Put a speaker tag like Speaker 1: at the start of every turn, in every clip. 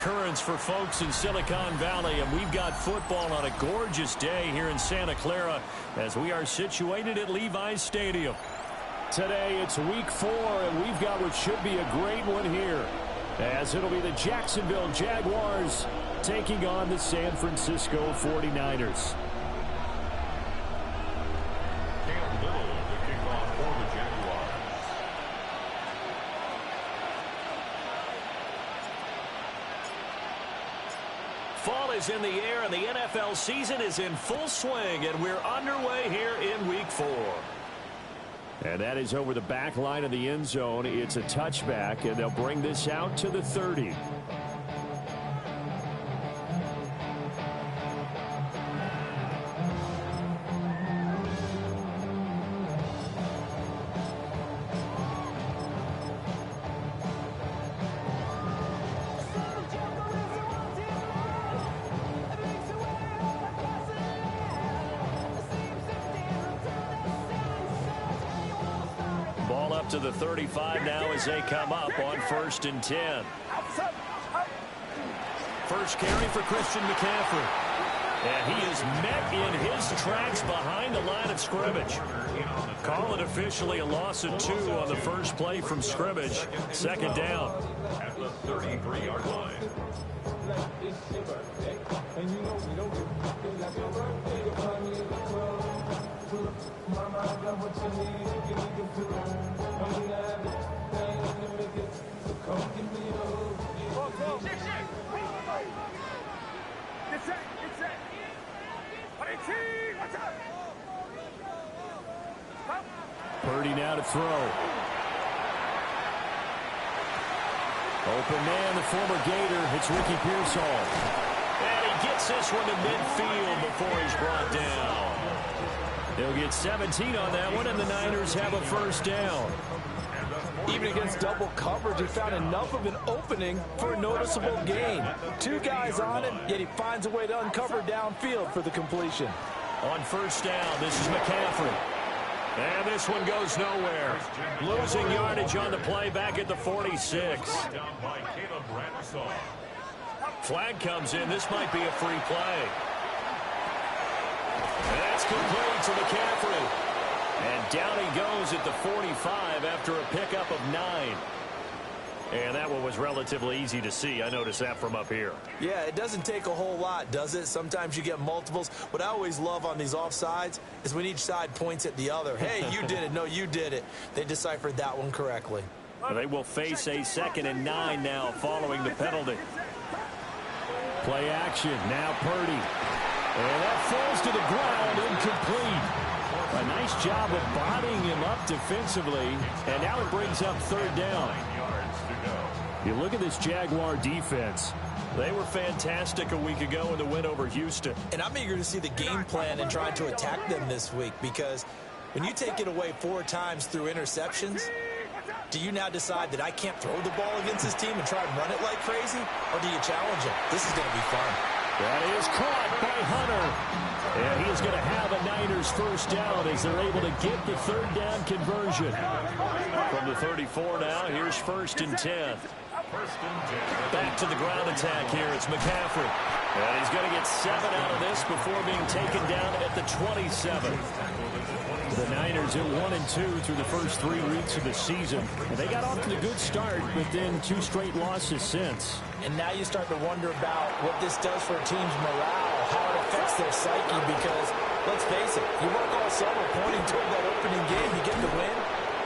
Speaker 1: Currents for folks in Silicon Valley, and we've got football on a gorgeous day here in Santa Clara as we are situated at Levi's Stadium. Today it's week 4, and we've got what should be a great one here, as it'll be the Jacksonville Jaguars taking on the San Francisco 49ers. Fall is in the air, and the NFL season is in full swing, and we're underway here in week 4. And that is over the back line of the end zone. It's a touchback, and they'll bring this out to the 30. Ball up to the 35 now as they come up on 1st and 10. First carry for Christian McCaffrey. And he is met in his tracks behind the line of scrimmage. Call it officially a loss of 2 on the first play from scrimmage. Second down. At the 33-yard line. Purdy now to throw. Open man, the former Gator. It's Ricky Pearsall. And he gets this one to midfield before he's brought down. They'll get 17 on that one, and the Niners have a first down.
Speaker 2: Even against double coverage, he found enough of an opening for a noticeable gain. 2 guys on him, yet he finds a way to uncover downfield for the completion.
Speaker 1: On first down, this is McCaffrey. And this one goes nowhere. Losing yardage on the play back at the 46. Flag comes in. This might be a free play. That's complete to McCaffrey. And down he goes at the 45 after a pickup of 9. And that one was relatively easy to see. I noticed that from up here.
Speaker 2: Yeah, it doesn't take a whole lot, does it? Sometimes you get multiples. What I always love on these offsides is when each side points at the other. Hey, you did it. No, you did it. They deciphered that one correctly.
Speaker 1: They will face a 2nd and 9 now following the penalty. Play action. Now Purdy. And that falls to the ground, incomplete. A nice job of bodying him up defensively. And now it brings up 3rd down. You look at this Jaguar defense. They were fantastic a week ago in the win over Houston.
Speaker 2: And I'm eager to see the game plan and try to attack them this week, because when you take it away 4 times through interceptions, do you now decide that I can't throw the ball against this team and try and run it like crazy? Or do you challenge it? This is going to be fun.
Speaker 1: That is caught by Hunter. And he is going to have a Niners first down as they're able to get the 3rd down conversion. From the 34 now, here's 1st and 10. Back to the ground attack here. It's McCaffrey. And he's going to get 7 out of this before being taken down at the 27. The Niners at 1-2 through the first 3 weeks of the season. And they got off to a good start, but then 2 straight losses since.
Speaker 2: And now you start to wonder about what this does for a team's morale, how it affects their psyche, because, let's face it, you work all summer pointing toward that opening game, you get the win,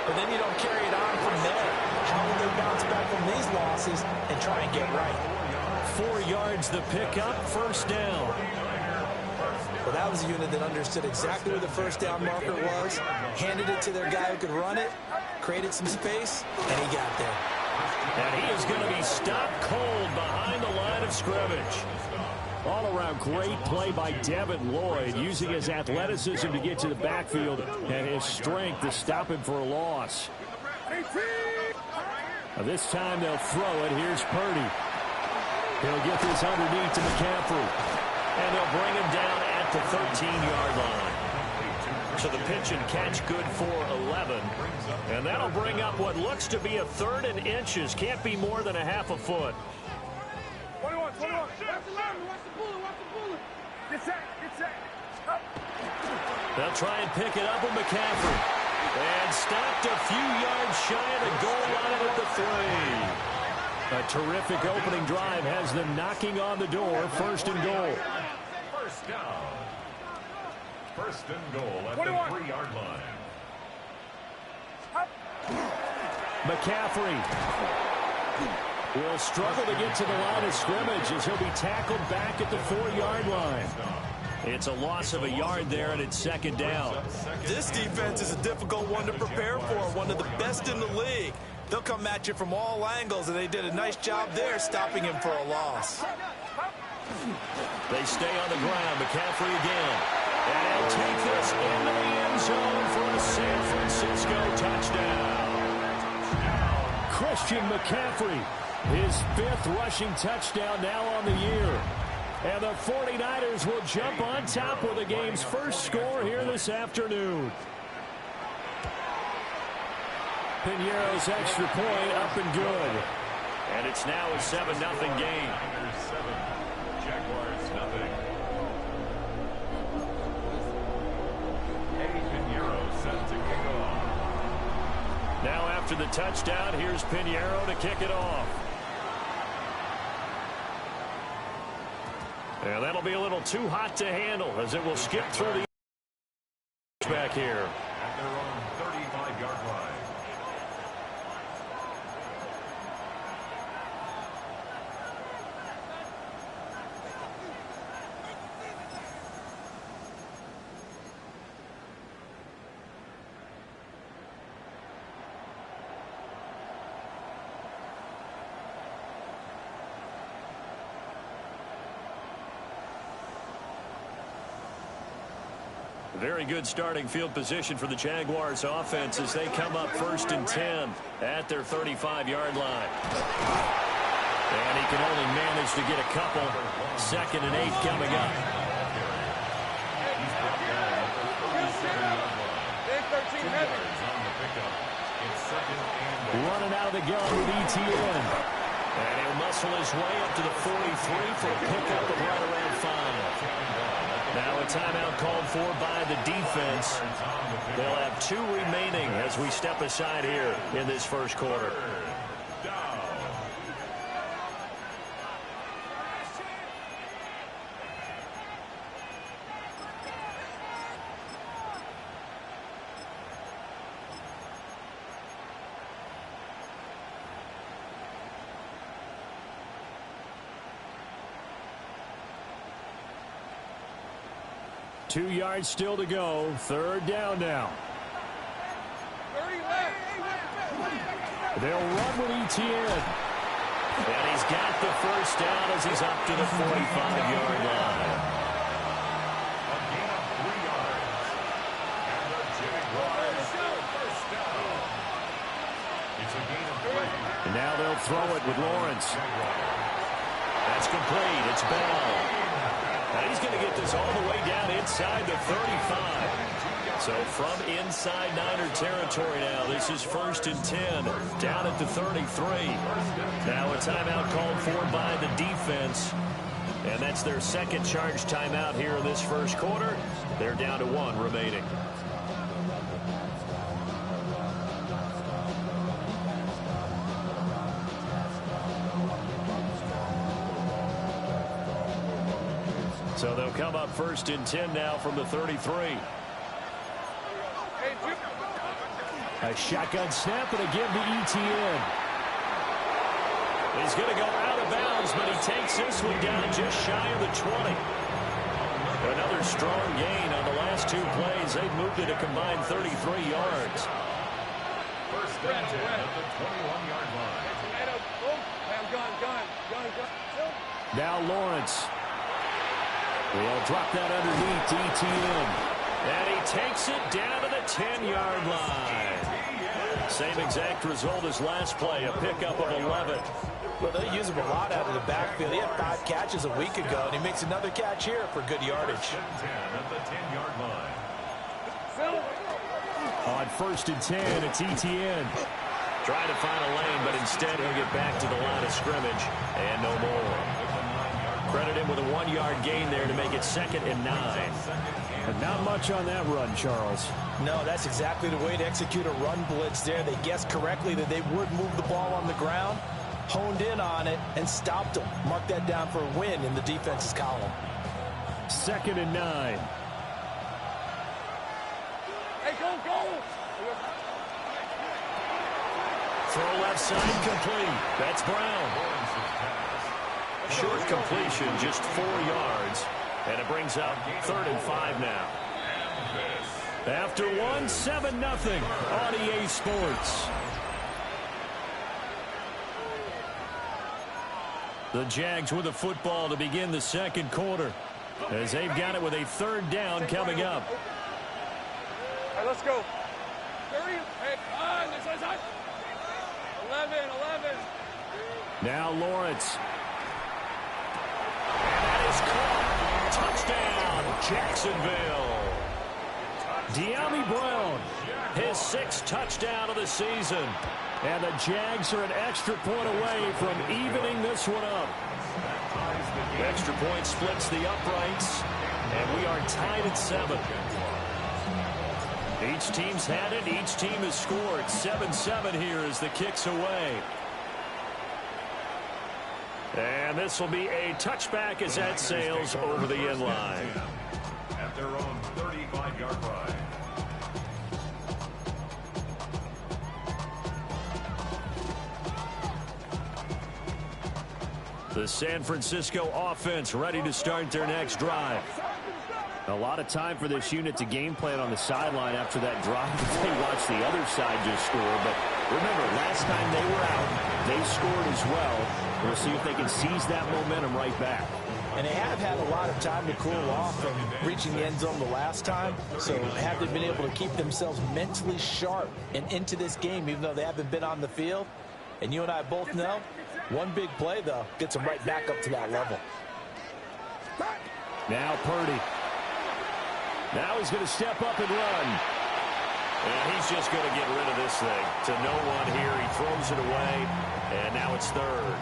Speaker 2: but then you don't carry it on from there. How will they bounce back from these losses and try and get right?
Speaker 1: 4 yards the pickup, first down.
Speaker 2: Well, that was a unit that understood exactly where the first down marker was, handed it to their guy who could run it, created some space, and he got there.
Speaker 1: And he is going to be stopped cold behind the line of scrimmage. All-around great play by Devin Lloyd, using his athleticism to get to the backfield and his strength to stop him for a loss. This time they'll throw it. Here's Purdy. He'll get this underneath to McCaffrey. And they'll bring him down at the 13-yard line. So the pitch and catch good for 11. And that'll bring up what looks to be a 3rd and inches. Can't be more than a half a foot. They'll try and pick it up with McCaffrey. And stopped a few yards shy of the goal line at the 3. A terrific opening drive has them knocking on the door. 1st and goal.
Speaker 3: First down. 1st and goal at the 3-yard line.
Speaker 1: McCaffrey will struggle to get to the line of scrimmage as he'll be tackled back at the 4-yard line. It's a loss of a yard there, and it's 2nd down.
Speaker 2: This defense is a difficult one to prepare for, one of the best in the league. They'll come at you from all angles, and they did a nice job there stopping him for a loss.
Speaker 1: They stay on the ground. McCaffrey again. And he'll take this into the end zone for a San Francisco touchdown. Christian McCaffrey, his 5th rushing touchdown now on the year. And the 49ers will jump on top with the game's first score here this afternoon. Pinheiro's extra point up and good. And it's now a 7-0 game.
Speaker 3: Jaguars nothing. Eddie Pinheiro set to kick off.
Speaker 1: Now after the touchdown, here's Pinheiro to kick it off. And that'll be a little too hot to handle as it will skip through the back here.
Speaker 3: At their own 35-yard line.
Speaker 1: Very good starting field position for the Jaguars offense as they come up 1st and 10 at their 35-yard line. And he can only manage to get a couple. 2nd and 8 coming up. Running out of the gun with ETN. And he'll muscle his way up to the 43 for a pickup of right around 5. Now a timeout called for by the defense. They'll have 2 remaining as we step aside here in this first quarter. Two yards still to go. 3rd down now. They'll run with ETN. And he's got the first down as he's up to the 45-yard line.
Speaker 3: A gain of 3 yards. And the Jaguars first down. It's a gain of 3.
Speaker 1: And now they'll throw it with Lawrence. That's complete. It's Bell. And he's going to get this all the way down inside the 35. So from inside Niner territory now, this is 1st and 10 down at the 33. Now a timeout called for by the defense. And that's their 2nd charge timeout here in this first quarter. They're down to 1 remaining. So they'll come up 1st and 10 now from the 33. A shotgun snap and a give to ETN. He's going to go out of bounds, but he takes this one down just shy of the 20. Another strong gain on the last 2 plays. They've moved it a combined 33 yards.
Speaker 3: 1st and 10 at the 21-yard line.
Speaker 1: Now Lawrence. He'll drop that underneath to ETN. And he takes it down to the 10-yard line. Same exact result as last play, a pickup of 11.
Speaker 2: Well, they use him a lot out of the backfield. He had 5 catches a week ago, and he makes another catch here for good yardage.
Speaker 3: 1st and 10 at the 10-yard line.
Speaker 1: On 1st and 10, it's ETN. Trying to find a lane, but instead he'll get back to the line of scrimmage. And no more. it in with a 1-yard gain there to make it 2nd and 9.
Speaker 4: But not much on that run, Charles.
Speaker 2: No, that's exactly the way to execute a run blitz there. They guessed correctly that they would move the ball on the ground, honed in on it, and stopped them. Mark that down for a win in the defense's column.
Speaker 4: 2nd and 9.
Speaker 5: Hey, go!
Speaker 1: Throw left side complete. That's Brown. Short completion, just 4 yards. And it brings up 3rd and 5 now. After 1, 7-0 on EA Sports. The Jags with the football to begin the 2nd quarter, as they've got it with a 3rd down coming up.
Speaker 5: All right, let's go. 30. Hey, this side. 11.
Speaker 1: Now Lawrence. And that is caught. Touchdown, Jacksonville. De'Ami Brown, his 6th touchdown of the season. And the Jags are an extra point away from evening this one up. Extra point splits the uprights, and we are tied at 7. Each team's had it. Each team has scored. 7-7 here as the kick's away. And this will be a touchback as that sails over the end line.
Speaker 3: At their own 35-yard line.
Speaker 1: The San Francisco offense ready to start their next drive.
Speaker 4: A lot of time for this unit to game plan on the sideline after that drive. They watched the other side just score. But remember, last time they were out, they scored as well. We'll see if they can seize that momentum right back.
Speaker 2: And they have had a lot of time to cool off from reaching the end zone the last time. So have they been able to keep themselves mentally sharp and into this game, even though they haven't been on the field? And you and I both know, one big play, though, gets them right back up to that level.
Speaker 4: Now Purdy. Now he's going to step up and run.
Speaker 1: And he's just going to get rid of this thing. To no one here. He throws it away. And now it's 3rd.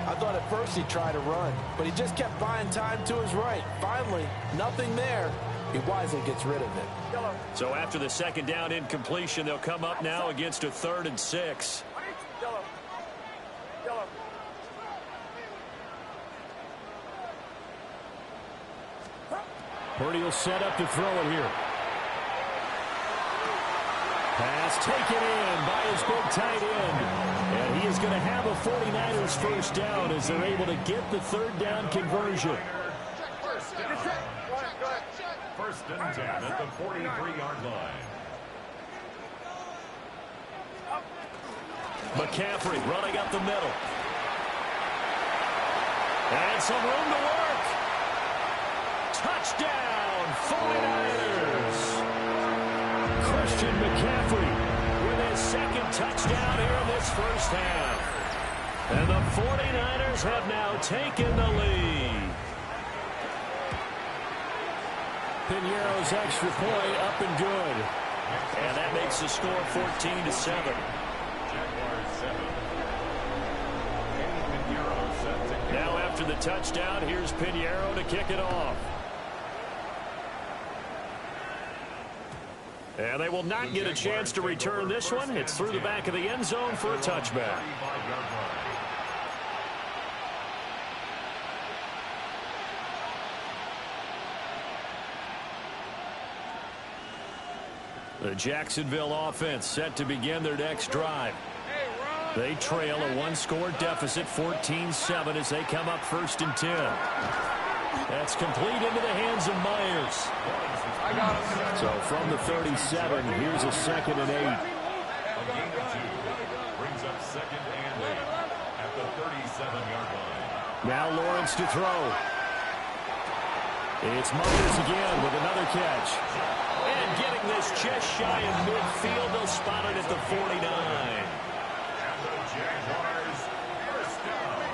Speaker 2: I thought at first he'd try to run, but he just kept buying time to his right. Finally, nothing there. He wisely gets rid of it.
Speaker 1: So after the 2nd down incompletion, they'll come up now against a 3rd and 6.
Speaker 4: Purdy will set up to throw it here. Pass taken in by his big tight end. And he is going to have a 49ers first down as they're able to get the 3rd down conversion.
Speaker 3: First and 10 at the 43-yard line.
Speaker 1: McCaffrey running up the middle. And some room to work. Touchdown, 49ers. Christian McCaffrey with his 2nd touchdown here in this first half. And the 49ers have now taken the lead.
Speaker 4: Pinheiro's extra point up and good.
Speaker 1: And that makes the score 14-7.
Speaker 3: Jaguars 7. Pinheiro set to kick.
Speaker 1: Now after the touchdown, here's Pinheiro to kick it off. And they will not get a chance to return this one. It's through the back of the end zone for a touchback. The Jacksonville offense set to begin their next drive. They trail a 1-score deficit, 14-7, as they come up 1st and 10. That's complete into the hands of Myers.
Speaker 4: So from the 37, here's a 2nd and 8.
Speaker 3: A gain of 2 brings up 2nd and 8 at the 37-yard line.
Speaker 4: Now Lawrence to throw. It's Myers again with another catch.
Speaker 1: And getting this just shy of midfield, they'll spot it at the 49.
Speaker 3: And the Jaguars first down.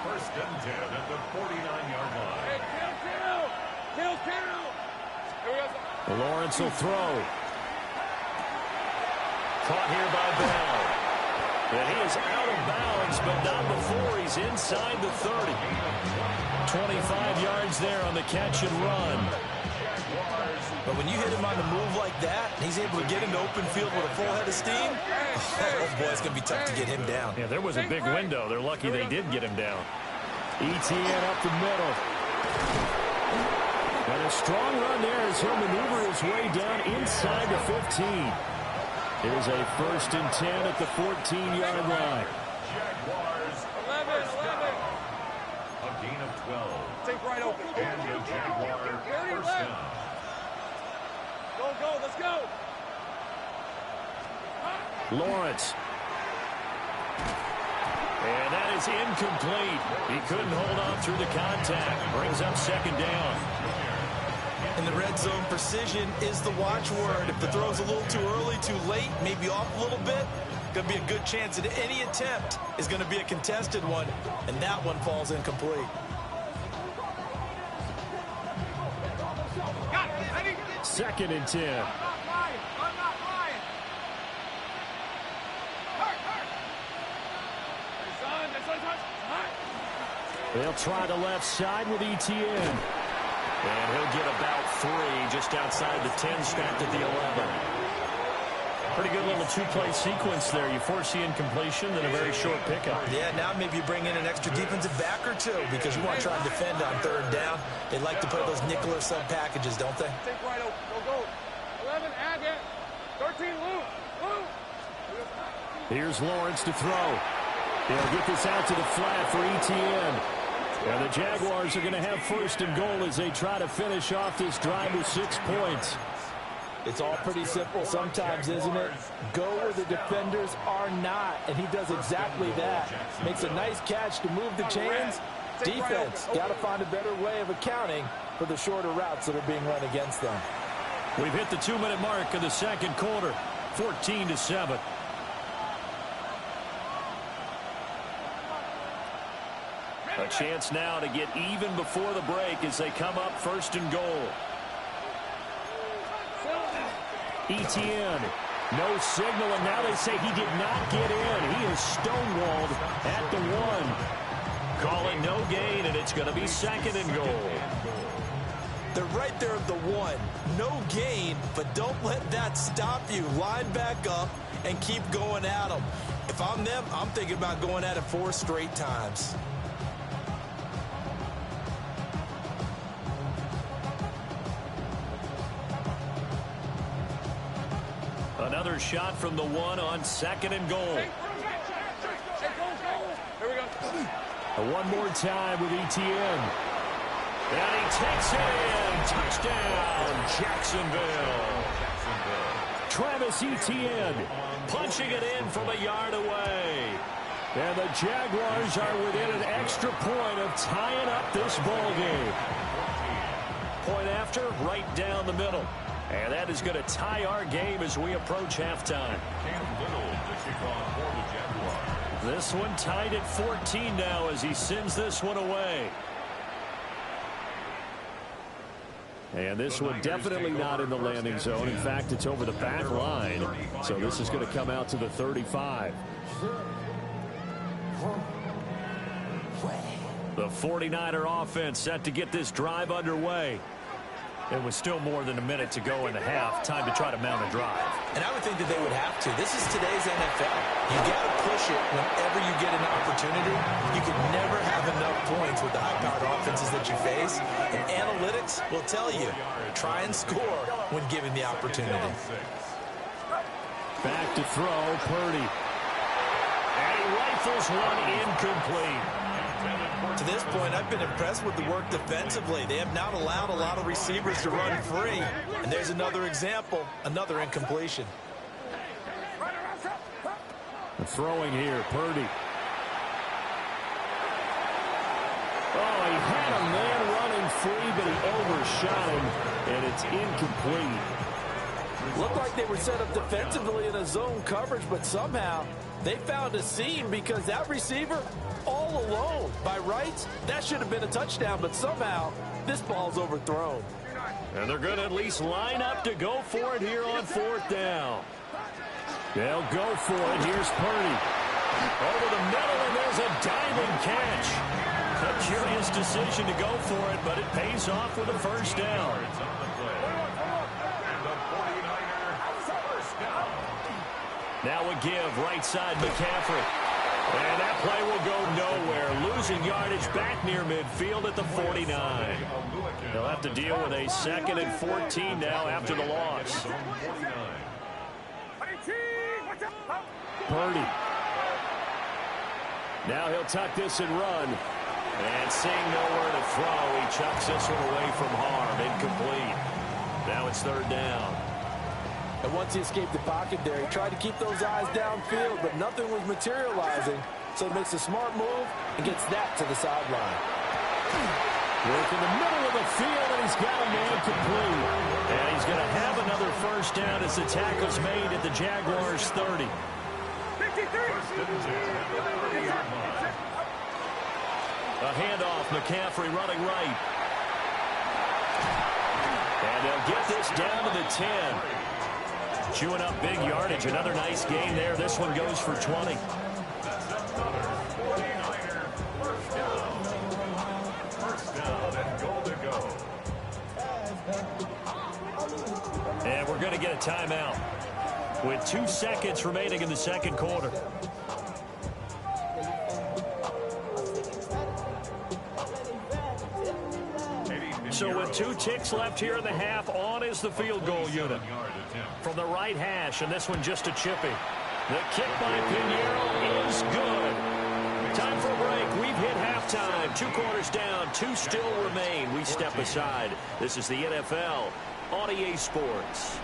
Speaker 3: First and 10 at the 49-yard line.
Speaker 4: Lawrence will throw.
Speaker 1: Caught here by Bell. And he is out of bounds, but not before he's inside the 30. 25 yards there on the catch and run.
Speaker 2: But when you hit him on the move like that, he's able to get into open field with a full head of steam. Oh, boy, it's going to be tough to get him down.
Speaker 1: Yeah, there was a big window. They're lucky they did get him down.
Speaker 4: ETN up the middle. And a strong run there as he'll maneuver his way down inside the 15. Here's a 1st and 10 at the 14-yard line.
Speaker 3: Jaguars.
Speaker 5: 11.
Speaker 3: A gain of 12.
Speaker 5: Take right open.
Speaker 3: And the Jaguar first down.
Speaker 5: Go, let's go.
Speaker 4: Lawrence.
Speaker 1: And that is incomplete. He couldn't hold on through the contact. Brings up 2nd down.
Speaker 2: In the red zone, precision is the watchword. If the throw's a little too early, too late, maybe off a little bit, going to be a good chance that any attempt is going to be a contested one, and that one falls incomplete.
Speaker 4: 2nd and 10. They'll try the left side with ETN.
Speaker 1: And he'll get about 3 just outside the 10, strapped at the 11. Pretty good little 2-play sequence there. You force the incompletion, then a very short pickup.
Speaker 2: Yeah, now maybe you bring in an extra defensive back or two because you want to try and defend on 3rd down. They like to play those nickel or sub packages, don't they?
Speaker 5: Take right open. Go. 11, add it. 13, Lou.
Speaker 4: Here's Lawrence to throw. They'll get this out to the flat for ETN. And the Jaguars are going to have 1st and goal as they try to finish off this drive with 6 points.
Speaker 6: It's all pretty simple sometimes, isn't it? Go where the defenders are not, and he does exactly that. Makes a nice catch to move the chains. Defense got to find a better way of accounting for the shorter routes that are being run against them.
Speaker 1: We've hit the 2-minute mark of the 2nd quarter, 14-7. A chance now to get even before the break as they come up 1st and goal.
Speaker 4: ETN, no signal, and now they say he did not get in. He is stonewalled at the 1.
Speaker 1: Call it no gain, and it's going to be 2nd and goal.
Speaker 2: They're right there at the 1. No gain, but don't let that stop you. Line back up and keep going at them. If I'm them, I'm thinking about going at it 4 straight times.
Speaker 1: Another shot from the 1 on 2nd and goal.
Speaker 5: Here we go.
Speaker 4: One more time with ETN.
Speaker 1: And he takes it in. Touchdown, Jacksonville.
Speaker 4: Travis Etienne
Speaker 1: Punching it in from a yard away.
Speaker 4: And the Jaguars are within an extra point of tying up this ball game.
Speaker 1: Point after, right down the middle. And that is going to tie our game as we approach halftime. This one tied at 14 now as he sends this one away.
Speaker 4: And this one definitely not in the landing zone. In fact, it's over the back line. So this is going to come out to the 35.
Speaker 1: The 49er offense set to get this drive underway. It was still more than a minute to go in the half. Time to try to mount a drive.
Speaker 2: And I would think that they would have to. This is today's NFL. You got to push it whenever you get an opportunity. You can never have enough points with the high-powered offenses that you face. And analytics will tell you, try and score when given the opportunity.
Speaker 4: Back to throw, Purdy.
Speaker 1: And he rifles one incomplete.
Speaker 2: To this point, I've been impressed with the work defensively. They have not allowed a lot of receivers to run free. And there's another example, another incompletion.
Speaker 4: Throwing here, Purdy. Oh, he had a man running free, but he overshot him, and it's incomplete.
Speaker 6: Looked like they were set up defensively in a zone coverage, but somehow they found a seam because that receiver all alone. By rights, that should have been a touchdown, but somehow this ball's overthrown.
Speaker 1: And they're going to at least line up to go for it here on 4th down.
Speaker 4: They'll go for it. Here's Purdy.
Speaker 1: Over the middle, and there's a diving catch. A curious decision to go for it, but it pays off with a first down. Now a give, right side McCaffrey. And that play will go nowhere. Losing yardage back near midfield at the 49. They'll have to deal with a 2nd and 14 now after the loss. Purdy. Now he'll tuck this and run. And seeing nowhere to throw, he chucks this one away from harm. Incomplete. Now it's 3rd down.
Speaker 6: And once he escaped the pocket there, he tried to keep those eyes downfield, but nothing was materializing. So he makes a smart move and gets that to the sideline.
Speaker 1: Work in the middle of the field, and he's got a man complete. And he's going to have another first down as the tackle's made at the Jaguars' 30.
Speaker 5: 53.
Speaker 1: A handoff, McCaffrey running right. And they'll get this down to the 10. Chewing up big yardage. Another nice gain there. This one goes for 20. And we're going to get a timeout with 2 seconds remaining in the 2nd quarter. So with 2 ticks left here in the half, on is the field goal unit. From the right hash, and this one just a chippy. The kick by Pinheiro is good. Time for a break. We've hit halftime. 2 quarters down, 2 still remain. We step aside. This is the NFL on EA Sports.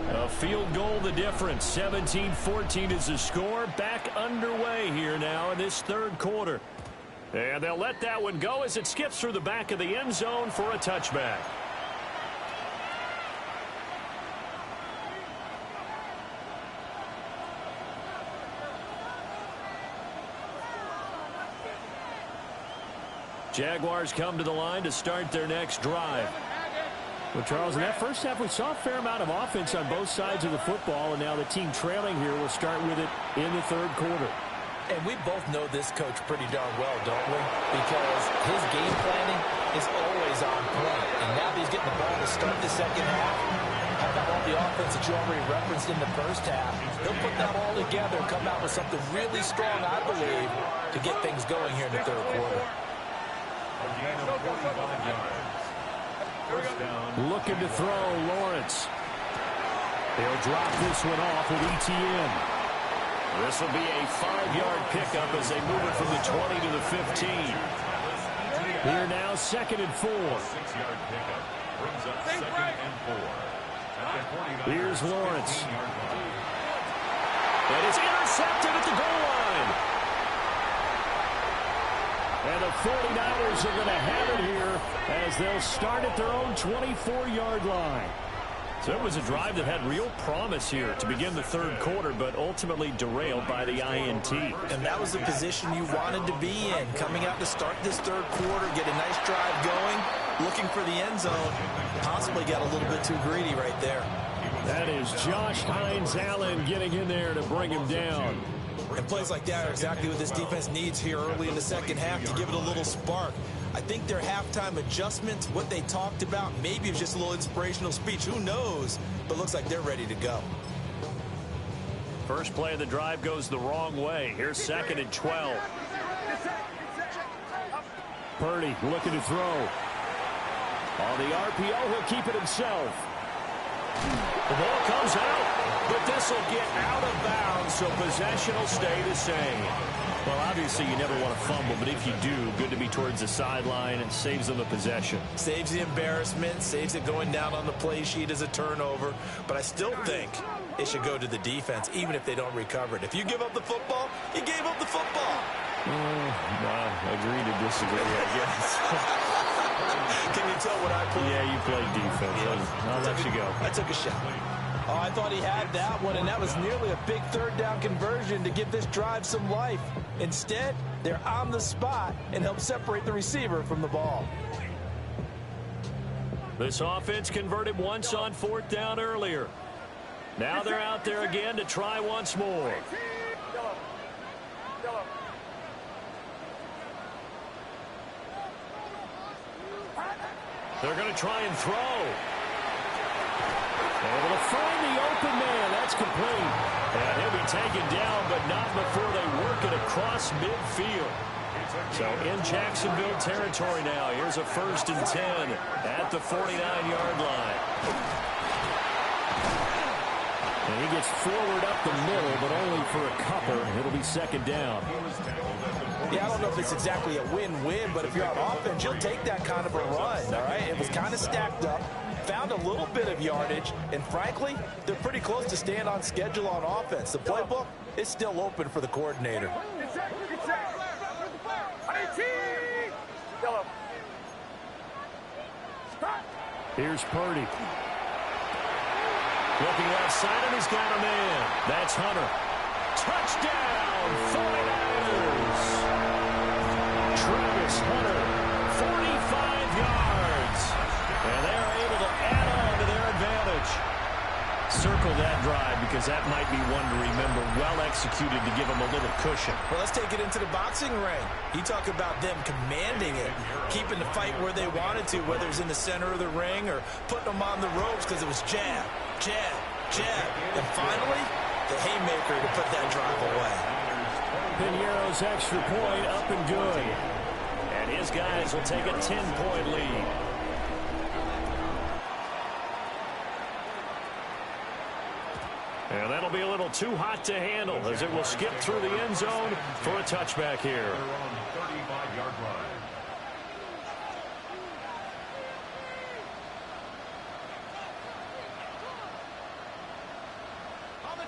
Speaker 1: A field goal the difference. 17-14 is the score. Back underway here now in this 3rd quarter. And they'll let that one go as it skips through the back of the end zone for a touchback. Jaguars come to the line to start their next drive. Well, Charles, in that first half, we saw a fair amount of offense on both sides of the football, and now the team trailing here will start with it in the 3rd quarter.
Speaker 6: And we both know this coach pretty darn well, don't we? Because his game planning is always on point. And now that he's getting the ball to start the 2nd half, have got all the offense that you already referenced in the 1st half, he'll put that all together and come out with something really strong, I believe, to get things going here in the 3rd quarter.
Speaker 1: Looking to throw, Lawrence. They'll drop this one off with ETN. This will be a 5-yard pickup as they move it from the 20 to the 15. Here now, 2nd and 4.
Speaker 3: 6-yard pickup brings up 2nd and 4.
Speaker 1: Here's Lawrence. And it's intercepted at the goal line. And the 49ers are going to have it here as they'll start at their own 24-yard line. So it was a drive that had real promise here to begin the 3rd quarter, but ultimately derailed by the INT.
Speaker 6: And that was the position you wanted to be in. Coming out to start this 3rd quarter, get a nice drive going, looking for the end zone. Possibly got a little bit too greedy right there.
Speaker 1: That is Josh Hines-Allen getting in there to bring him down.
Speaker 6: And plays like that are exactly what this defense needs here early in the 2nd half to give it a little spark. I think their halftime adjustments, what they talked about, maybe it was just a little inspirational speech. Who knows? But looks like they're ready to go.
Speaker 1: First play of the drive goes the wrong way. Here's 2nd and 12. Purdy looking to throw. On the RPO, he'll keep it himself. The ball comes out, but this will get out of bounds, so possession will stay the same. Well, obviously you never want to fumble, but if you do, good to be towards the sideline. It saves them the possession.
Speaker 6: Saves the embarrassment, saves it going down on the play sheet as a turnover. But I still think it should go to the defense, even if they don't recover it. If you give up the football, you gave up the football.
Speaker 1: Agree to disagree, I guess.
Speaker 6: Can you tell what I played?
Speaker 1: Yeah, you played defense. Yeah. I'll let you go.
Speaker 6: I took a shot. Oh, I thought he had that one, and that was nearly a big 3rd down conversion to give this drive some life. Instead, they're on the spot and help separate the receiver from the ball.
Speaker 1: This offense converted once on 4th down earlier. Now they're out there again to try once more. They're going to try and throw. Able to find the open man. That's complete. And he'll be taken down, but not before they work it across midfield. So in Jacksonville territory now. Here's a 1st and 10 at the 49-yard line.
Speaker 4: And he gets forward up the middle, but only for a couple. It'll be 2nd down.
Speaker 6: Yeah, I don't know if it's exactly a win-win, but if you're on offense, you'll take that kind of a run, all right? It was kind of stacked up, found a little bit of yardage, and frankly, they're pretty close to staying on schedule on offense. The playbook is still open for the coordinator.
Speaker 4: Here's Purdy.
Speaker 1: Looking outside, and he's got a man. That's Hunter. Touchdown, 49ers. Travis Hunter, 45 yards. And they are able to add on to their advantage. Circle that drive because that might be one to remember. Well executed to give them a little cushion.
Speaker 6: Well, let's take it into the boxing ring. You talk about them commanding it, keeping the fight where they wanted to, whether it's in the center of the ring or putting them on the ropes because it was jab, jab, jab. And finally, the haymaker to put that drive away.
Speaker 4: Piñeiro's extra point up and good.
Speaker 1: And his guys will take a 10-point lead. And that'll be a little too hot to handle as it will skip through the end zone for a touchback here.
Speaker 3: They're on the 35-yard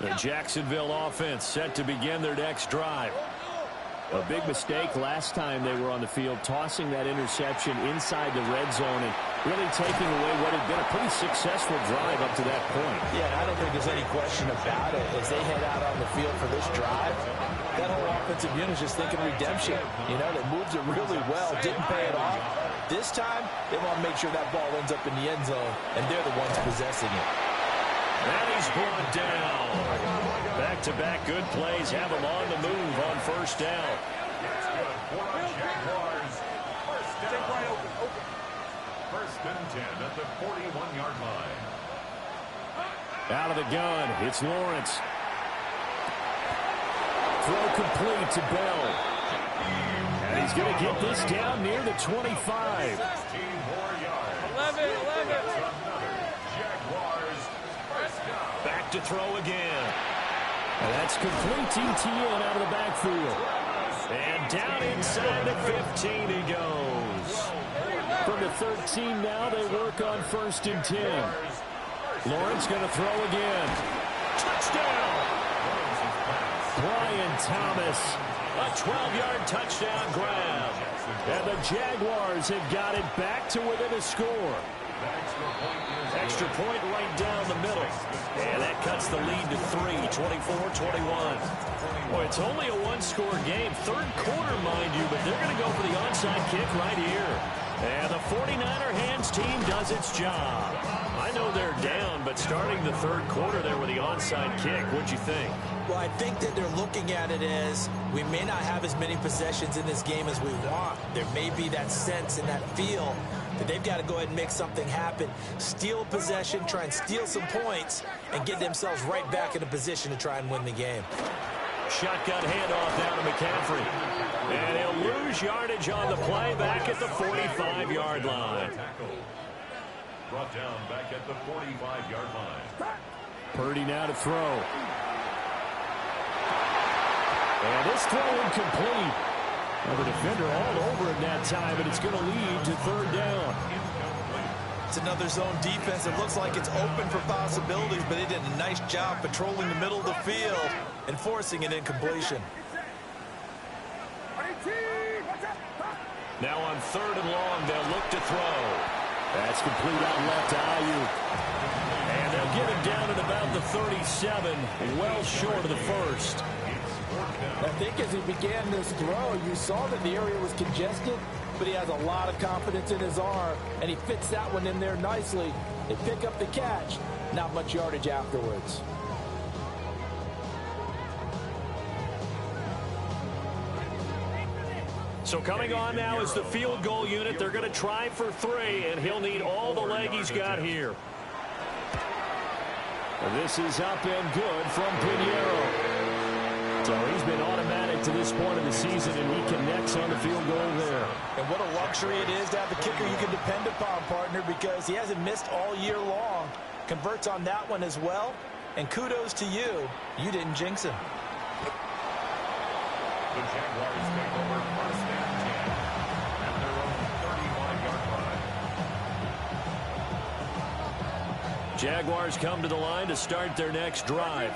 Speaker 3: line.
Speaker 1: The Jacksonville offense set to begin their next drive.
Speaker 4: A big mistake last time they were on the field, tossing that interception inside the red zone and really taking away what had been a pretty successful drive up to that point.
Speaker 6: Yeah, I don't think there's any question about it. As they head out on the field for this drive, that whole offensive unit is just thinking redemption. You know, they moved it really well, didn't pay it off. This time, they want to make sure that ball ends up in the end zone, and they're the ones possessing it.
Speaker 1: And he's brought down. Back-to-back good plays have him on the move on 1st down.
Speaker 3: It's good for the Jaguars. 1st down. 1st and 10 at the 41-yard line.
Speaker 4: Out of the gun, it's Lawrence. Throw complete to Bell. And he's going to get this down near the 25.
Speaker 3: 16 more yards.
Speaker 5: 11.
Speaker 3: Jaguars. 1st down.
Speaker 1: Back to throw again.
Speaker 4: And that's complete TTN out of the backfield.
Speaker 1: And down inside the 15 he goes.
Speaker 4: From the 13 now, they work on 1st and 10. Lawrence going to throw again.
Speaker 1: Touchdown!
Speaker 4: Brian Thomas.
Speaker 1: A 12-yard touchdown grab.
Speaker 4: And the Jaguars have got it back to within a score.
Speaker 1: Extra point right down the middle. And that cuts the lead to 3, 24-21. Boy, it's only a one-score game. 3rd quarter, mind you, but they're going to go for the onside kick right here. And the 49er hands team does its job. I know they're down, but starting the 3rd quarter there with the onside kick, what'd you think?
Speaker 6: Well, I think that they're looking at it as we may not have as many possessions in this game as we want. There may be that sense and that feel that they've got to go ahead and make something happen, steal a possession, try and steal some points, and get themselves right back in a position to try and win the game.
Speaker 1: Shotgun handoff down to McCaffrey. And he'll lose yardage on the play back at the 45-yard line.
Speaker 3: Brought down back at the 45-yard line.
Speaker 4: Purdy now to throw. And this throw incomplete. Well, the defender all over it that time, but it's going to lead to 3rd down.
Speaker 6: It's another zone defense. It looks like it's open for possibilities, but they did a nice job patrolling the middle of the field and forcing an incompletion.
Speaker 1: Now on 3rd and long, they'll look to throw.
Speaker 4: That's complete out left to Ayuk.
Speaker 1: And they'll get him down at about the 37, well short of the 1st.
Speaker 6: I think as he began this throw, you saw that the area was congested. but he has a lot of confidence in his arm, and he fits that one in there nicely. They pick up the catch. Not much yardage afterwards.
Speaker 1: So coming on now is the field goal unit. They're going to try for 3, and he'll need all the leg he's got here. This is up and good from Pinheiro. So he's been automatic to this point of the season, and he connects on the field goal there.
Speaker 2: And what a luxury it is to have a kicker you can depend upon, partner, because he hasn't missed all year long. Converts on that one as well. And kudos to you. You didn't jinx him.
Speaker 3: The Jaguars take over first and 10 at their own 35-yard line.
Speaker 1: Jaguars come to the line to start their next drive.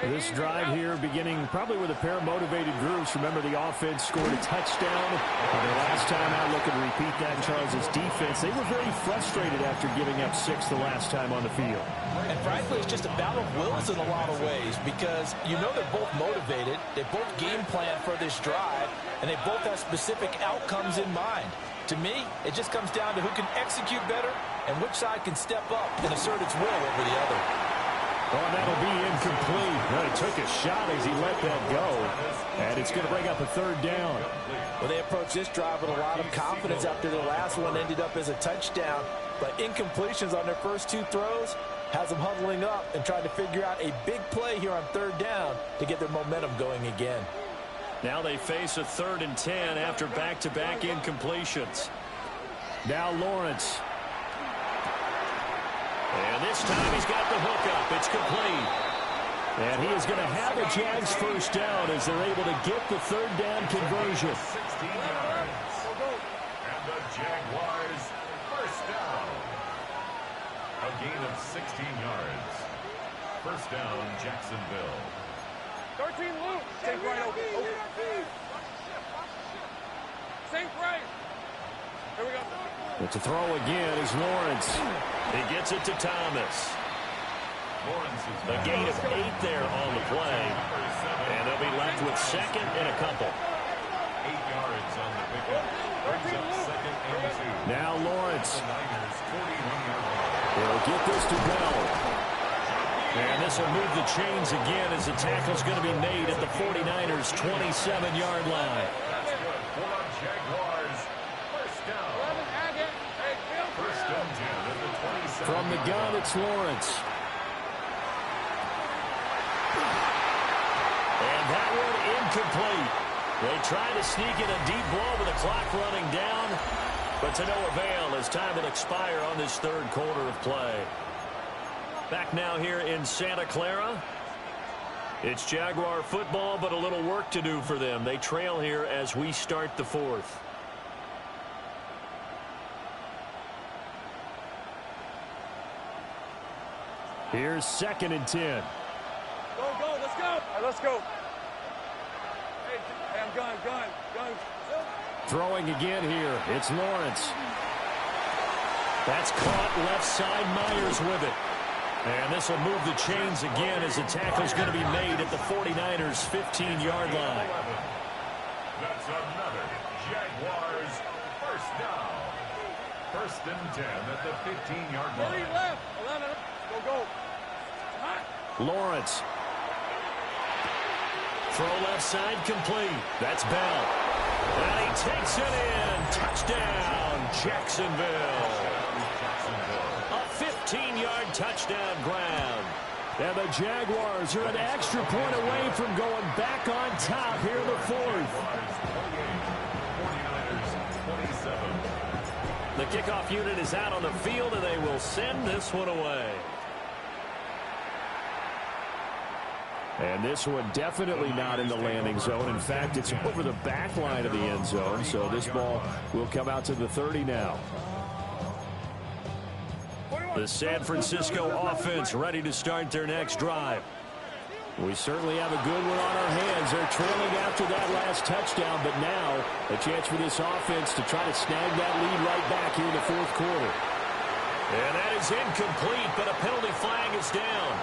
Speaker 4: This drive here beginning probably with a pair of motivated groups. Remember, the offense scored a touchdown. The last time out, looking to repeat that. Charles' defense, they were very frustrated after giving up 6 the last time on the field.
Speaker 2: And frankly, it's just a battle of wills in a lot of ways because you know they're both motivated. They both game plan for this drive, and they both have specific outcomes in mind. To me, it just comes down to who can execute better and which side can step up and assert its will over the other.
Speaker 1: Oh, that'll be incomplete. Well, he took a shot as he let that go, and it's going to bring up a 3rd down.
Speaker 2: Well, they approached this drive with a lot of confidence after their last one ended up as a touchdown. But incompletions on their first 2 throws has them huddling up and trying to figure out a big play here on 3rd down to get their momentum going again.
Speaker 1: Now they face a 3rd and 10 after back-to-back incompletions. Now Lawrence. And this time he's got the hookup. It's complete. And he is going to have a Jags first down as they're able to get the 3rd down conversion.
Speaker 3: 16 yards. And the Jaguars first down. A gain of 16 yards. First down, Jacksonville.
Speaker 5: 13 loop. Sink right open. Sink right. Here we go.
Speaker 1: But to throw again is Lawrence. He gets it to Thomas. A gain of 8 there on the play. And they'll be left with 2nd and a couple.
Speaker 3: 8 yards on the pickup. Brings up 2nd and 2.
Speaker 1: Now Lawrence.
Speaker 3: The Niners 41-yard line.
Speaker 1: They'll get this to Bell. And this will move the chains again as the tackle's going to be made at the 49ers' 27-yard line.
Speaker 3: That's good for the Jaguars. First down.
Speaker 5: 11 Agate. Hey, field
Speaker 3: First and 10 at the 27.
Speaker 1: From the gun, it's Lawrence. And that one incomplete. They tried to sneak in a deep ball with the clock running down, but to no avail as time will expire on this 3rd quarter of play. Back now here in Santa Clara. It's Jaguar football, but a little work to do for them. They trail here as we start the 4th. Here's 2nd and 10.
Speaker 5: Go, let's go. All right, let's go. Hey, I'm gun.
Speaker 1: Throwing again here. It's Lawrence. That's caught left side. Myers with it. And this will move the chains again as the tackle's going to be made at the 49ers' 15-yard line.
Speaker 3: That's another Jaguars first down. First and 10 at the 15-yard
Speaker 5: 30
Speaker 3: line.
Speaker 5: left. 11. Go. Hot.
Speaker 1: Lawrence. Throw left side complete. That's Bell. And he takes it in. Touchdown, Jacksonville. A 15-yard touchdown ground. And the Jaguars are an extra point away from going back on top here in the 4th.
Speaker 3: 49ers 27.
Speaker 1: The kickoff unit is out on the field, and they will send this one away. And this one definitely not in the landing zone. In fact, it's over the back line of the end zone, so this ball will come out to the 30 now. The San Francisco offense ready to start their next drive. We certainly have a good one on our hands. They're trailing after that last touchdown, but now a chance for this offense to try to snag that lead right back here in the 4th quarter. And that is incomplete, but a penalty flag is down.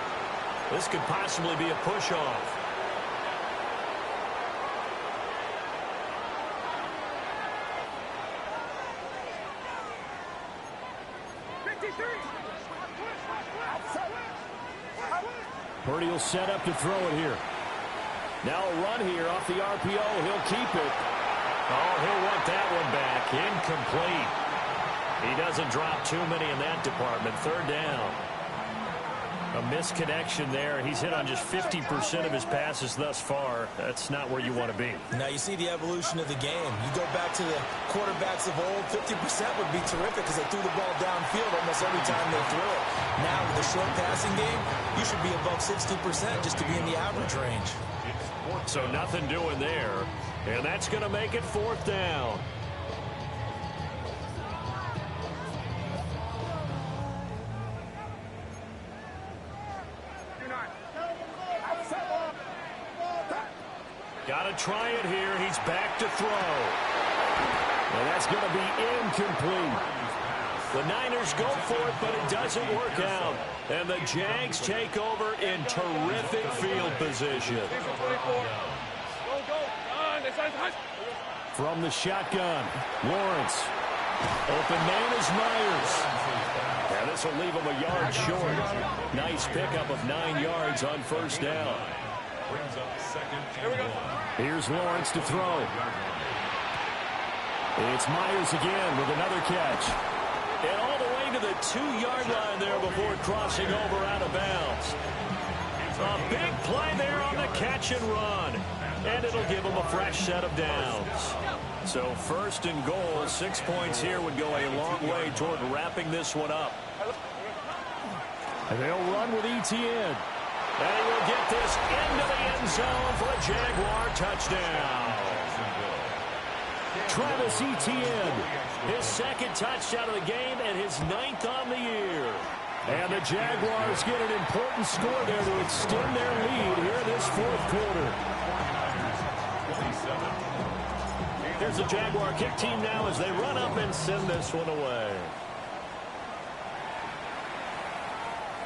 Speaker 1: This could possibly be a push-off.
Speaker 4: Purdy will set up to throw it here. Now a run here off the RPO. He'll keep it.
Speaker 1: Oh, he'll want that one back. Incomplete. He doesn't drop too many in that department. Third down. A misconnection there. He's hit on just 50% of his passes thus far. That's not where you want to be.
Speaker 2: Now you see the evolution of the game. You go back to the quarterbacks of old, 50% would be terrific because they threw the ball downfield almost every time they threw it. Now with the short passing game, you should be above 60% just to be in the average range.
Speaker 1: So nothing doing there. And that's going to make it fourth down. Got to try it here. He's back to throw.
Speaker 4: And that's going to be incomplete.
Speaker 1: The Niners go for it, but it doesn't work out. And the Jags take over in terrific field position.
Speaker 4: From the shotgun, Lawrence. Open man is Myers.
Speaker 1: Now this will leave him a yard short. Nice pickup of 9 yards on first down.
Speaker 4: Here's Lawrence to throw. It's Myers again with another catch.
Speaker 1: And all the way to the 2-yard line there before crossing over out of bounds. A big play there on the catch and run. And it'll give them a fresh set of downs. So first and goal, 6 points here would go a long way toward wrapping this one up.
Speaker 4: And they'll run with ETN.
Speaker 1: And he will get this into the end zone for a Jaguar touchdown.
Speaker 4: Travis Etienne.
Speaker 1: His second touchdown of the game and his 9th on the year.
Speaker 4: And the Jaguars get an important score there to extend their lead here this fourth quarter.
Speaker 1: Here's the Jaguar kick team now as they run up and send this one away.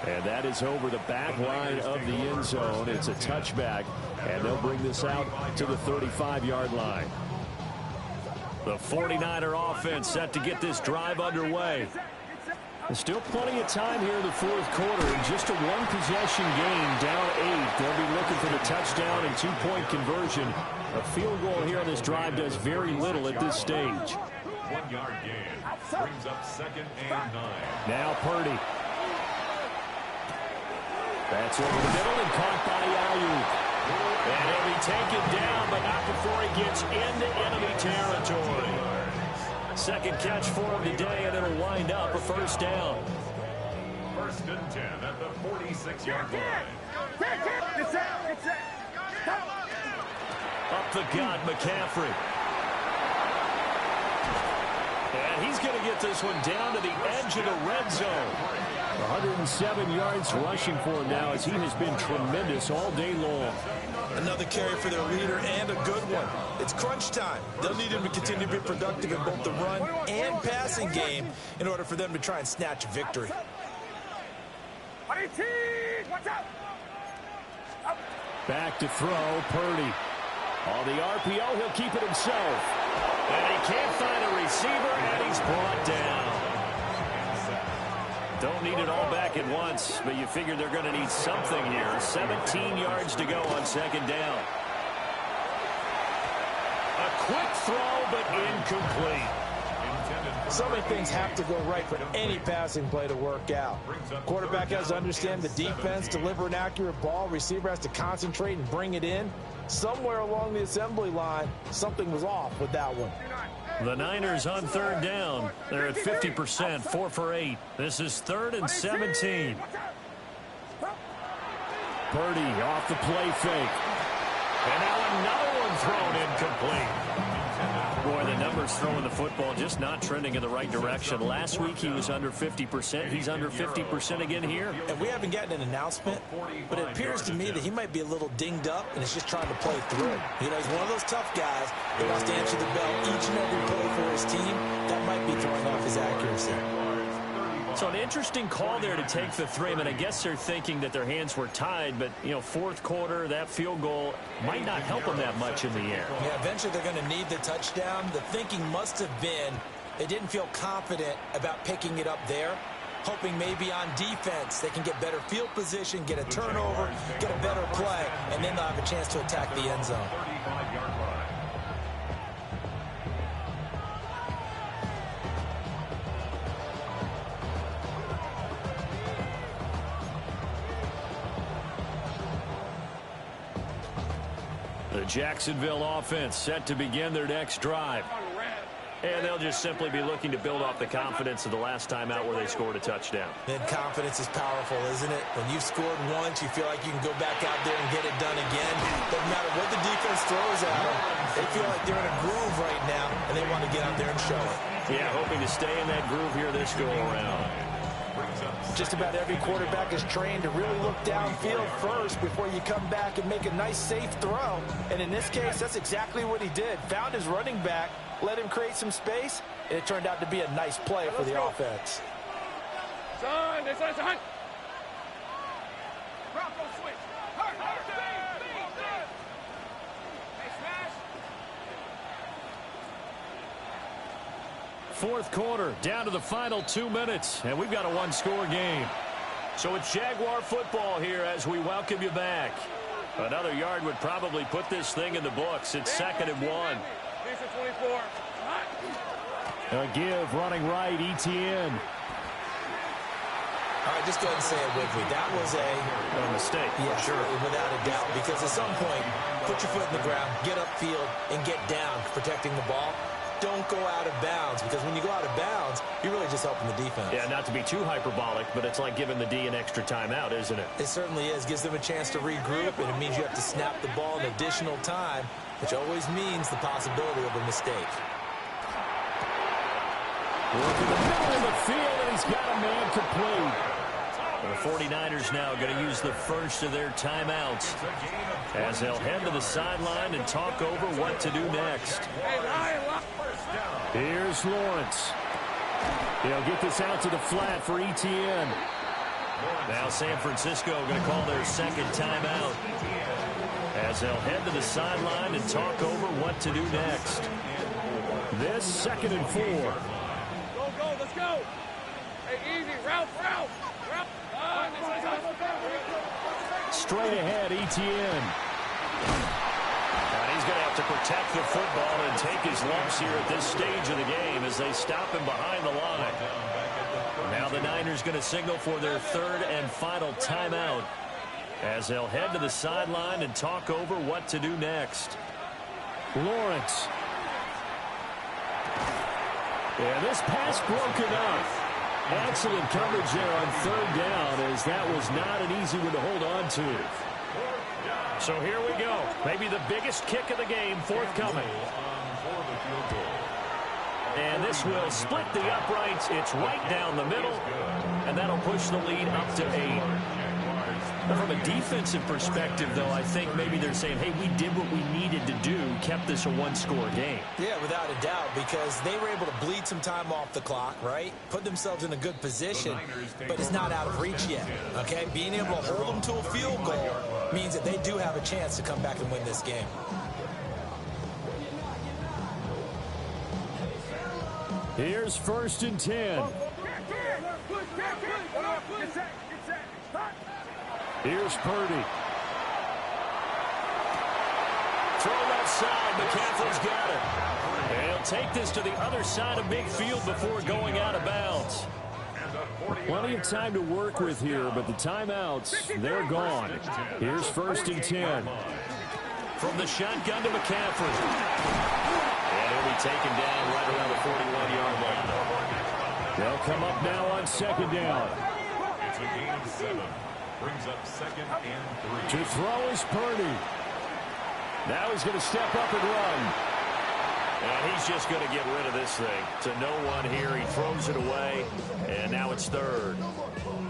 Speaker 4: And that is over the back line of the end zone. It's a touchback, and they'll bring this out to the 35-yard line.
Speaker 1: The 49er offense set to get this drive underway.
Speaker 4: There's still plenty of time here in the fourth quarter. In just a one-possession game, down 8. They'll be looking for the touchdown and 2-point conversion. A field goal here on this drive does very little at this stage.
Speaker 3: 1-yard gain brings up 2nd and 9.
Speaker 4: Now Purdy. That's over the middle and caught by Ayuk.
Speaker 1: And he'll be taken down, but not before he gets into enemy territory. Second catch for him today, and it'll wind up a first down.
Speaker 3: 1st and 10 at the 46-yard line.
Speaker 1: Up the gut, McCaffrey. And he's going to get this one down to the edge of the red zone.
Speaker 4: 107 yards rushing for him now as he has been tremendous all day long.
Speaker 2: Another carry for their leader and a good one. It's crunch time. They'll need him to continue to be productive in both the run and passing game in order for them to try and snatch a victory.
Speaker 4: Back to throw, Purdy. On the RPO, he'll keep it himself.
Speaker 1: And he can't find a receiver, and he's brought down. Don't need it all back at once, but you figure they're going to need something here. 17 yards to go on second down. A quick throw, but incomplete.
Speaker 6: So many things have to go right for any passing play to work out. Quarterback has to understand the defense, deliver an accurate ball. Receiver has to concentrate and bring it in. Somewhere along the assembly line, something was off with that one.
Speaker 1: The Niners on third down. They're at 50%, 4 for 8. This is 3rd and 17.
Speaker 4: Purdy off the play fake.
Speaker 1: And now another one thrown incomplete. Boy, the numbers throwing the football just not trending in the right direction. Last week he was under 50%. He's under 50% again here.
Speaker 2: And we haven't gotten an announcement, but it appears to me that he might be a little dinged up and is just trying to play through. You know, he's one of those tough guys that wants to answer the bell each and every play for his team. That might be throwing off his accuracy.
Speaker 1: So an interesting call there to take the 3. I mean, I guess they're thinking that their hands were tied, but, you know, fourth quarter, that field goal might not help them that much in the air.
Speaker 2: Yeah, eventually they're going to need the touchdown. The thinking must have been they didn't feel confident about picking it up there. hoping maybe on defense they can get better field position, get a turnover, get a better play, and then they'll have a chance to attack the end zone.
Speaker 3: 35-yard line.
Speaker 1: The Jacksonville offense set to begin their next drive. And they'll just simply be looking to build off the confidence of the last time out where they scored a touchdown.
Speaker 2: Then confidence is powerful, isn't it? When you've scored once, you feel like you can go back out there and get it done again. Doesn't matter what the defense throws at them. They feel like they're in a groove right now, and they want to get out there and show it.
Speaker 1: Yeah, hoping to stay in that groove here this go-around.
Speaker 6: Just about every quarterback is trained to really look downfield first before you come back and make a nice, safe throw. And in this case, that's exactly what he did. Found his running back, let him create some space, and it turned out to be a nice play for the offense.
Speaker 5: Son, this is hunt.
Speaker 1: Fourth quarter, down to the final 2 minutes, and we've got a one-score game. So it's Jaguar football here as we welcome you back. Another yard would probably put this thing in the books. It's 2nd and 1.
Speaker 5: Defense 24.
Speaker 1: A give, running right, ETN.
Speaker 2: All right, just go ahead and say it with me. That was
Speaker 1: A mistake.
Speaker 2: Yeah, sure, without a doubt. Because at some point, put your foot in the ground, get upfield, and get down protecting the ball. Don't go out of bounds, because when you go out of bounds, you're really just helping the defense.
Speaker 1: Yeah, not to be too hyperbolic, but it's like giving the D an extra timeout, isn't it?
Speaker 2: It certainly is. Gives them a chance to regroup, and it means you have to snap the ball an additional time, which always means the possibility of a mistake.
Speaker 1: Look in the middle of the field, and he's got a man complete. The 49ers now going to use the first of their timeouts as they'll head to the sideline and talk over what to do next. Here's Lawrence. He'll get this out to the flat for ETN. Now San Francisco going to call their second timeout as they'll head to the sideline and talk over what to do next. This 2nd and 4.
Speaker 5: Go, let's go. Hey, easy, route.
Speaker 1: Straight ahead, ETN. And he's going to have to protect the football and take his lumps here at this stage of the game as they stop him behind the line. Now the Niners going to signal for their 3rd and final timeout as they'll head to the sideline and talk over what to do next. Lawrence. Yeah, this pass broken up. Excellent coverage there on 3rd down, as that was not an easy one to hold on to. So here we go. Maybe the biggest kick of the game forthcoming. And this will split the uprights. It's right down the middle, and that'll push the lead up to 8. From a defensive perspective, though, I think maybe they're saying, hey, we did what we needed to do, kept this a one-score game.
Speaker 2: Yeah, without a doubt, because they were able to bleed some time off the clock, right? Put themselves in a good position, but it's not out of reach yet, okay? Being able to hold them to a field goal means that they do have a chance to come back and win this game.
Speaker 1: Here's 1st and 10. Here's Purdy. Thrown outside. McCaffrey's got it. And he'll take this to the other side of midfield before going out of bounds. Plenty of time to work with here, but the timeouts, they're gone. Here's 1st and 10. From the shotgun to McCaffrey. And he'll be taken down right around the 41-yard line. They'll come up now on 2nd down.
Speaker 3: It's a gain of 7. Brings up 2nd and 3.
Speaker 1: To throw is Purdy. Now he's going to step up and run. And he's just going to get rid of this thing. To no one here. He throws it away. And now it's 3rd.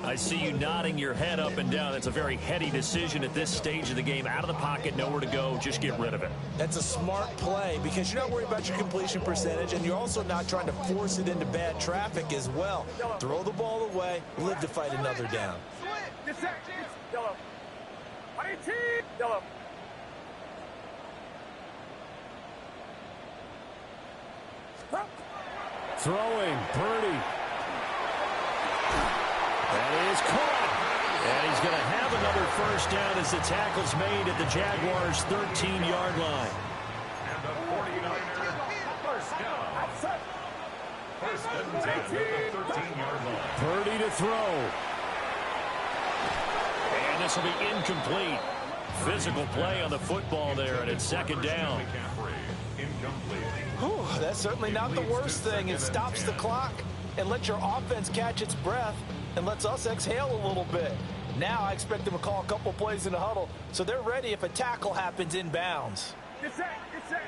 Speaker 1: I see you nodding your head up and down. That's a very heady decision at this stage of the game. Out of the pocket, nowhere to go. Just get rid of it.
Speaker 2: That's a smart play because you're not worried about your completion percentage, and you're also not trying to force it into bad traffic as well. Throw the ball away, live to fight another down.
Speaker 1: Throwing, Purdy. is caught. And he's going to have another first down as the tackle's made at the Jaguars' 13-yard line.
Speaker 3: And the 49er, first down. First and 10 at the 13-yard line.
Speaker 1: Purdy to throw. And this will be incomplete. Physical play on the football there, and it's second down.
Speaker 2: Whew, that's certainly not the worst thing. It stops the clock and lets your offense catch its breath and lets us exhale a little bit. Now I expect them to call a couple plays in the huddle so they're ready if a tackle happens inbounds.
Speaker 5: Get set. Get set.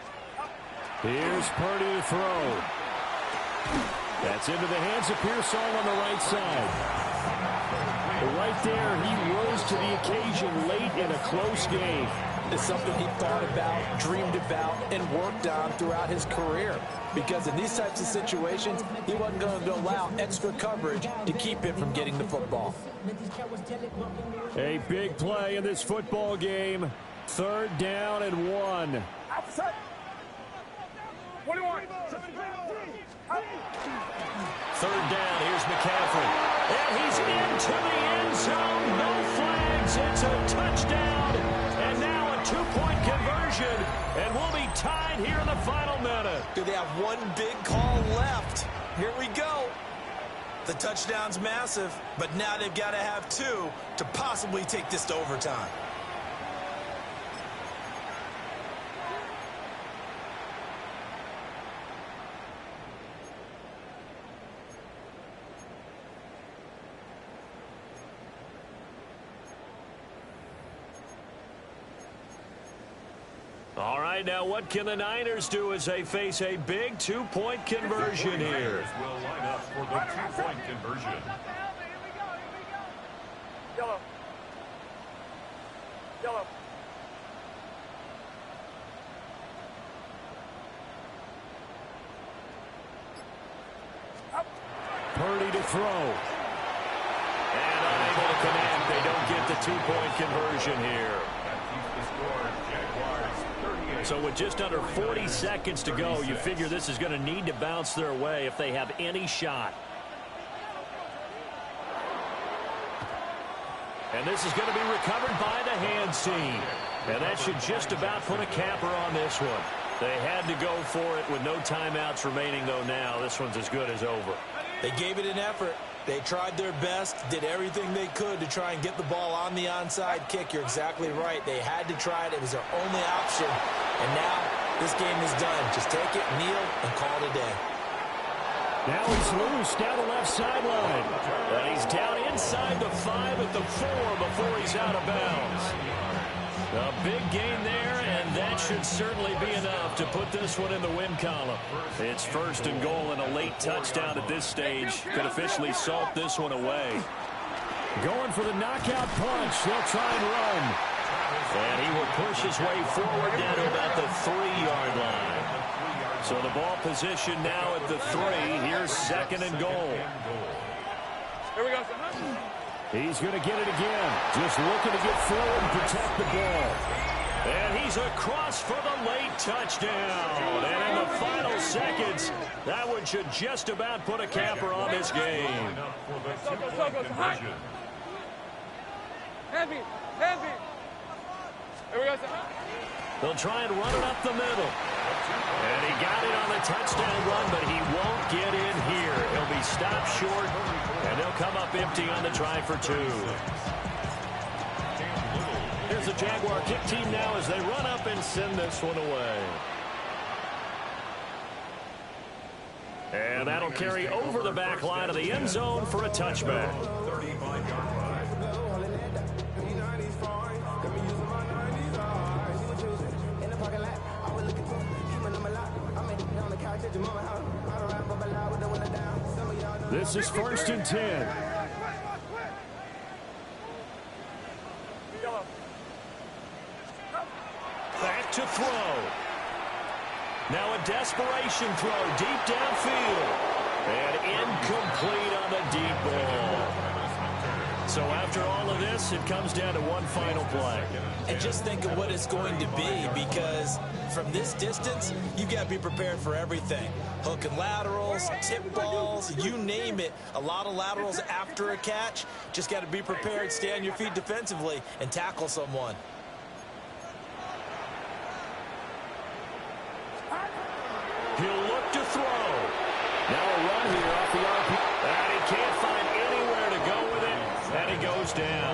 Speaker 1: Here's Purdy to throw. That's into the hands of Pearsall on the right side. Right there, he rose to the occasion late in a close game.
Speaker 6: It's something he thought about, dreamed about, and worked on throughout his career. Because in these types of situations, he wasn't going to allow extra coverage to keep him from getting the football.
Speaker 1: A big play in this football game. Third down and 1.
Speaker 5: Outside. 21.
Speaker 1: Third down, here's McCaffrey. And he's into the end zone. No flags. It's a touchdown. And now a 2-point conversion. And we'll be tied here in the final minute.
Speaker 2: Do they have one big call left? Here we go. The touchdown's massive, but now they've got to have 2 to possibly take this to overtime.
Speaker 1: All right, now what can the Niners do as they face a big 2-point conversion here?
Speaker 3: Will line up for the 2-point conversion.
Speaker 5: Yellow. Yellow.
Speaker 1: Purdy to throw. And unable to connect. They don't get the 2-point conversion here.
Speaker 3: That keeps the score. Jaguars 38.
Speaker 1: So with just under 40 seconds to go, you figure this is going to need to bounce their way if they have any shot. And this is going to be recovered by the hands team. And that should just about put a capper on this one. They had to go for it with no timeouts remaining, though now. This one's as good as over.
Speaker 2: They gave it an effort. They tried their best, did everything they could to try and get the ball on the onside kick. You're exactly right. They had to try it. It was their only option. And now this game is done. Just take it, kneel, and call it a day.
Speaker 1: Now he's loose down the left sideline. And he's down inside the 5 at the 4 before he's out of bounds. A big gain there, and that should certainly be enough to put this one in the win column. It's first and goal, and a late touchdown at this stage could officially salt this one away. Going for the knockout punch. They'll try and run. And he will push his way forward down to about the 3-yard line. So the ball position now at the 3. Here's second and goal.
Speaker 5: Here we go.
Speaker 1: He's going to get it again. Just looking to get forward and protect the ball. And he's across for the late touchdown. And in the final seconds, that one should just about put a capper on this game.
Speaker 5: Heavy. Heavy. Here we go.
Speaker 1: They'll try and run it up the middle. And he got it on the touchdown run, but he won't get in here. He'll be stopped short, and they'll come up empty on the try for 2. Here's the Jaguar kick team now as they run up and send this one away. And that'll carry over the back line of the end zone for a touchback.
Speaker 3: 35-yard line.
Speaker 1: This is first and 10. Back to throw. Now a desperation throw deep downfield. And incomplete on the deep ball. So after all of this, it comes down to one final play.
Speaker 2: And just think of what it's going to be, because from this distance, you've got to be prepared for everything. Hook and laterals, tip balls, you name it. A lot of laterals after a catch. Just got to be prepared, stay on your feet defensively, and tackle someone.
Speaker 1: He'll look to throw. Now a run here off the RP. And he can't find anywhere to go with it. And he goes down.